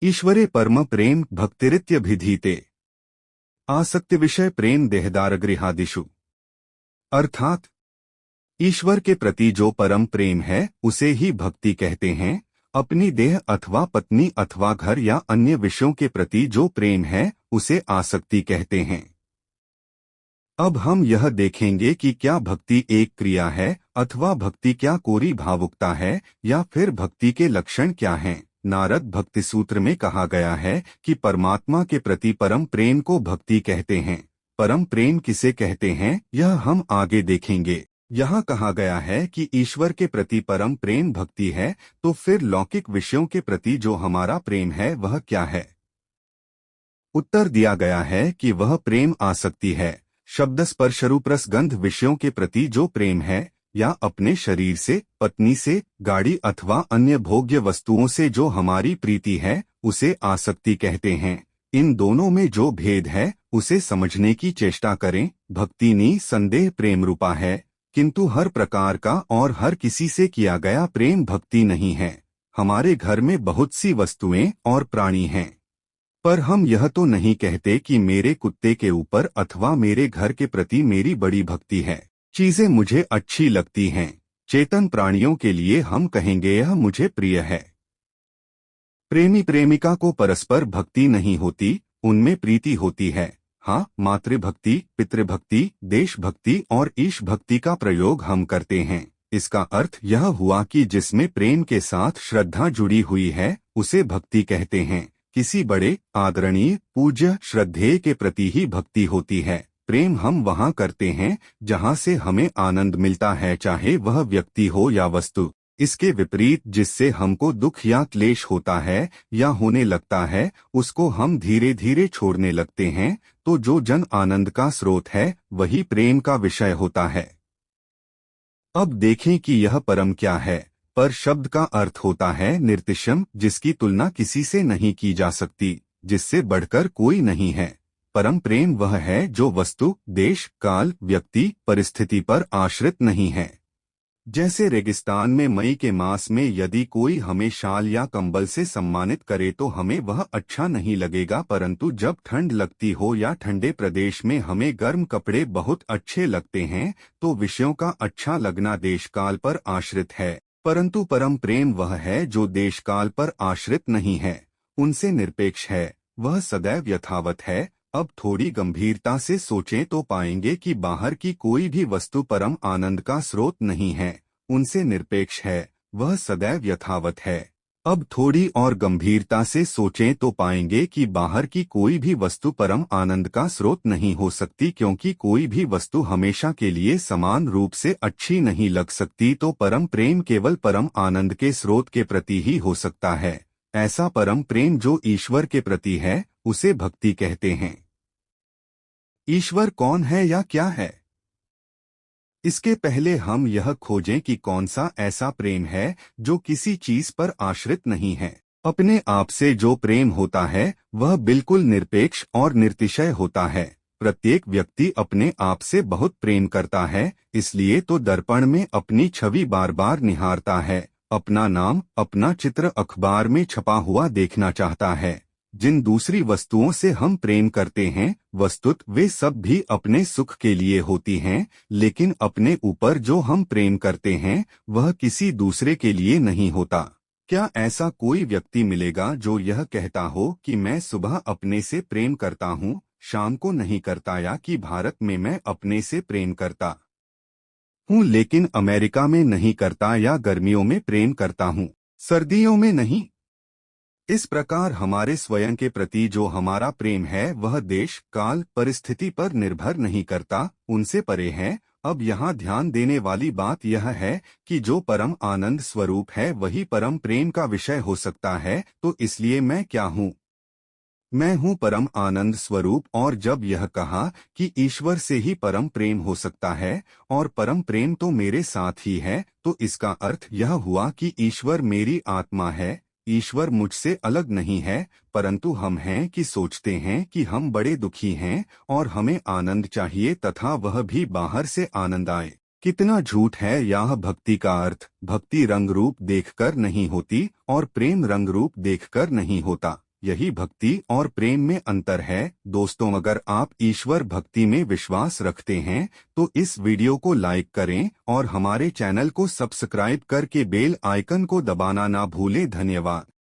ईश्वरे परम प्रेम भक्तिरित्यभिधीते। आसक्ति विषय प्रेम देहदारगृहादिषु। अर्थात ईश्वर के प्रति जो परम प्रेम है उसे ही भक्ति कहते हैं। अपनी देह अथवा पत्नी अथवा घर या अन्य विषयों के प्रति जो प्रेम है उसे आसक्ति कहते हैं। अब हम यह देखेंगे कि क्या भक्ति एक क्रिया है अथवा भक्ति क्या कोरी भावुकता है या फिर भक्ति के लक्षण क्या हैं। नारद भक्ति सूत्र में कहा गया है कि परमात्मा के प्रति परम प्रेम को भक्ति कहते हैं। परम प्रेम किसे कहते हैं यह हम आगे देखेंगे। यहाँ कहा गया है कि ईश्वर के प्रति परम प्रेम भक्ति है, तो फिर लौकिक विषयों के प्रति जो हमारा प्रेम है वह क्या है। उत्तर दिया गया है कि वह प्रेम आसक्ति है। शब्द स्पर्श रूप रस गंध विषयों के प्रति जो प्रेम है या अपने शरीर से, पत्नी से, गाड़ी अथवा अन्य भोग्य वस्तुओं से जो हमारी प्रीति है उसे आसक्ति कहते हैं। इन दोनों में जो भेद है उसे समझने की चेष्टा करें। भक्ति निसंदेह प्रेम रूपा है, किंतु हर प्रकार का और हर किसी से किया गया प्रेम भक्ति नहीं है। हमारे घर में बहुत सी वस्तुएं और प्राणी हैं, पर हम यह तो नहीं कहते कि मेरे कुत्ते के ऊपर अथवा मेरे घर के प्रति मेरी बड़ी भक्ति है। चीजें मुझे अच्छी लगती हैं। चेतन प्राणियों के लिए हम कहेंगे यह मुझे प्रिय है। प्रेमी प्रेमिका को परस्पर भक्ति नहीं होती, उनमें प्रीति होती है। हाँ, मातृभक्ति, पितृभक्ति, देशभक्ति और ईश भक्ति का प्रयोग हम करते हैं। इसका अर्थ यह हुआ कि जिसमें प्रेम के साथ श्रद्धा जुड़ी हुई है उसे भक्ति कहते हैं। किसी बड़े, आदरणीय, पूज्य, श्रद्धेय के प्रति ही भक्ति होती है। प्रेम हम वहाँ करते हैं जहाँ से हमें आनंद मिलता है, चाहे वह व्यक्ति हो या वस्तु। इसके विपरीत जिससे हमको दुख या क्लेश होता है या होने लगता है उसको हम धीरे धीरे छोड़ने लगते हैं। तो जो जन आनंद का स्रोत है वही प्रेम का विषय होता है। अब देखें कि यह परम क्या है। पर शब्द का अर्थ होता है निर्तिशम, जिसकी तुलना किसी से नहीं की जा सकती, जिससे बढ़कर कोई नहीं है। परम प्रेम वह है जो वस्तु, देश, काल, व्यक्ति, परिस्थिति पर आश्रित नहीं है। जैसे रेगिस्तान में मई के मास में यदि कोई हमें शाल या कंबल से सम्मानित करे तो हमें वह अच्छा नहीं लगेगा, परंतु जब ठंड लगती हो या ठंडे प्रदेश में हमें गर्म कपड़े बहुत अच्छे लगते हैं, तो विषयों का अच्छा लगना देशकाल पर आश्रित है। परंतु परम प्रेम वह है जो देशकाल पर आश्रित नहीं है, उनसे निरपेक्ष है, वह सदैव यथावत है। अब थोड़ी गंभीरता से सोचें तो पाएंगे कि बाहर की कोई भी वस्तु परम आनंद का स्रोत नहीं है, उनसे निरपेक्ष है, वह सदैव यथावत है। अब थोड़ी और गंभीरता से सोचें तो पाएंगे कि बाहर की कोई भी वस्तु परम आनंद का स्रोत नहीं हो सकती, क्योंकि कोई भी वस्तु हमेशा के लिए समान रूप से अच्छी नहीं लग सकती। तो परम प्रेम केवल परम आनंद के स्रोत के प्रति ही हो सकता है। ऐसा परम प्रेम जो ईश्वर के प्रति है उसे भक्ति कहते हैं। ईश्वर कौन है या क्या है? इसके पहले हम यह खोजें कि कौन सा ऐसा प्रेम है जो किसी चीज पर आश्रित नहीं है। अपने आप से जो प्रेम होता है वह बिल्कुल निरपेक्ष और निर्तिशय होता है। प्रत्येक व्यक्ति अपने आप से बहुत प्रेम करता है, इसलिए तो दर्पण में अपनी छवि बार बार निहारता है, अपना नाम, अपना चित्र अखबार में छपा हुआ देखना चाहता है। जिन दूसरी वस्तुओं से हम प्रेम करते हैं वस्तुत वे सब भी अपने सुख के लिए होती हैं, लेकिन अपने ऊपर जो हम प्रेम करते हैं वह किसी दूसरे के लिए नहीं होता। क्या ऐसा कोई व्यक्ति मिलेगा जो यह कहता हो कि मैं सुबह अपने से प्रेम करता हूँ, शाम को नहीं करता, या कि भारत में मैं अपने से प्रेम करता हूँ लेकिन अमेरिका में नहीं करता, या गर्मियों में प्रेम करता हूँ सर्दियों में नहीं? इस प्रकार हमारे स्वयं के प्रति जो हमारा प्रेम है वह देश, काल, परिस्थिति पर निर्भर नहीं करता, उनसे परे है। अब यहाँ ध्यान देने वाली बात यह है कि जो परम आनंद स्वरूप है वही परम प्रेम का विषय हो सकता है। तो इसलिए मैं क्या हूँ? मैं हूँ परम आनंद स्वरूप। और जब यह कहा कि ईश्वर से ही परम प्रेम हो सकता है और परम प्रेम तो मेरे साथ ही है, तो इसका अर्थ यह हुआ कि ईश्वर मेरी आत्मा है। ईश्वर मुझसे अलग नहीं है, परंतु हम हैं कि सोचते हैं कि हम बड़े दुखी हैं और हमें आनंद चाहिए तथा वह भी बाहर से आनंद आए। कितना झूठ है यह भक्ति का अर्थ। भक्ति रंग रूप देखकर नहीं होती और प्रेम रंग रूप देखकर नहीं होता। यही भक्ति और प्रेम में अंतर है। दोस्तों, अगर आप ईश्वर भक्ति में विश्वास रखते हैं तो इस वीडियो को लाइक करें और हमारे चैनल को सब्सक्राइब करके बेल आइकन को दबाना ना भूलें। धन्यवाद।